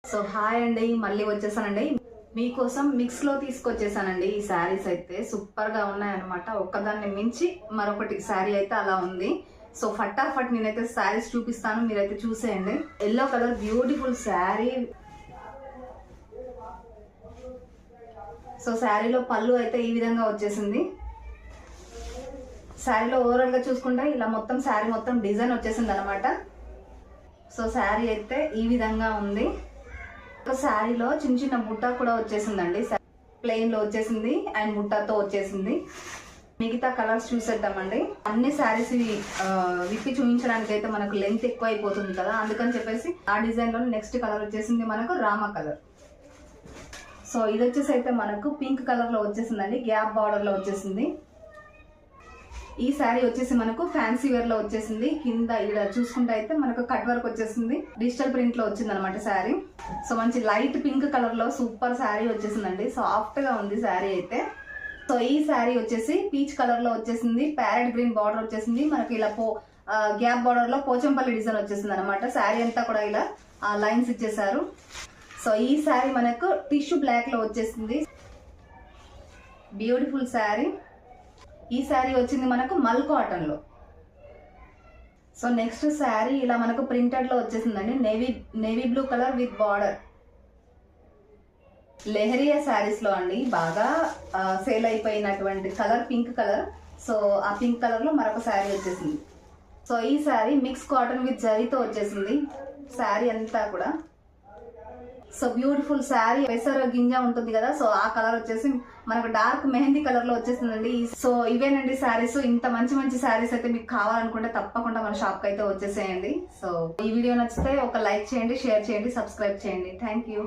So hi అండి, మళ్ళీ వచ్చేసానండి మీకోసం మిక్స్ లో తీసుకొచ్చేసానండి. ఈ శారీస్ అయితే సూపర్ గా ఉన్నాయన్నమాట. ఒక్కదాన్ని మించి మరొకటి శారీ అయితే అలా ఉంది. సో ఫటాఫట్ నేనైతే శారీస్ చూపిస్తాను, మీరైతే చూసేయండి. Yellow colour beautiful sari. So శారీలో పళ్ళు అయితే ఈ విధంగా వచ్చేసింది. శారీలో ఓవరాల్ గా చూసుకుంటే ఇలా మొత్తం శారీ మొత్తం డిజైన్ వచ్చేసింది అనమాట. సో శారీ అయితే ఈ విధంగా ఉంది. శారీలో చిన్న చిన్న బుట్ట కూడా వచ్చేసిందండి. ప్లెయిన్ లో వచ్చేసింది అండ్ బుట్టతో వచ్చేసింది. మిగతా కలర్స్ చూసేద్దామండి. అన్ని శారీస్ విప్పి చూపించడానికి అయితే మనకు లెంత్ ఎక్కువ అయిపోతుంది కదా, అందుకని చెప్పేసి ఆ డిజైన్ లో నెక్స్ట్ కలర్ వచ్చేసింది మనకు రామా కలర్. సో ఇది వచ్చేసి అయితే మనకు పింక్ కలర్ లో వచ్చేసిందండి, గ్యాప్ బార్డర్ లో వచ్చేసింది. ఈ శారీ వచ్చేసి మనకు ఫ్యాన్సీ వేర్ లో వచ్చేసింది. కింద ఇక్కడ చూసుకుంటే అయితే మనకు కట్ వర్క్ వచ్చేసింది, డిజిటల్ ప్రింట్ లో వచ్చింది అనమాట శారీ. సో మంచి లైట్ పింక్ కలర్ లో సూపర్ శారీ వచ్చేసిందండి. సాఫ్ట్ గా ఉంది శారీ అయితే. సో ఈ శారీ వచ్చేసి పీచ్ కలర్ లో వచ్చేసింది, ప్యారెట్ గ్రీన్ బార్డర్ వచ్చేసింది. మనకి ఇలా గ్యాప్ బార్డర్ లో పోచంపల్లి డిజైన్ వచ్చేసింది అనమాట. శారీ అంతా కూడా ఇలా లైన్స్ ఇచ్చేసారు. సో ఈ శారీ మనకు టిష్యూ బ్లాక్ లో వచ్చేసింది. బ్యూటిఫుల్ శారీ. ఈ శారీ వచ్చింది మనకు మల్ కాటన్ లో. సో నెక్స్ట్ శారీ ఇలా మనకు ప్రింటెడ్ లో వచ్చేసిందండి. Navy blue colour with border. Lehariya saris లో అండి బాగా సేల్ అయిపోయినటువంటి కలర్ పింక్ కలర్. సో ఆ పింక్ కలర్ లో మరొక శారీ వచ్చేసింది. సో ఈ శారీ మిక్స్ కాటన్ విత్ జరీతో వచ్చేసింది శారీ అంతా కూడా. So beautiful sari. పెసర గింజ ఉంటుంది కదా, సో ఆ కలర్ వచ్చేసి మనకు డార్క్ మెహందీ కలర్ లో వచ్చేసిందండి. సో ఇవేనండి శారీస్. ఇంత మంచి మంచి శారీస్ అయితే మీకు కావాలనుకుంటే తప్పకుండా మన షాప్ కి అయితే వచ్చేసేయండి. సో ఈ వీడియో నచ్చితే ఒక లైక్ చేయండి, షేర్ చేయండి, సబ్స్క్రైబ్ చేయండి. Thank you.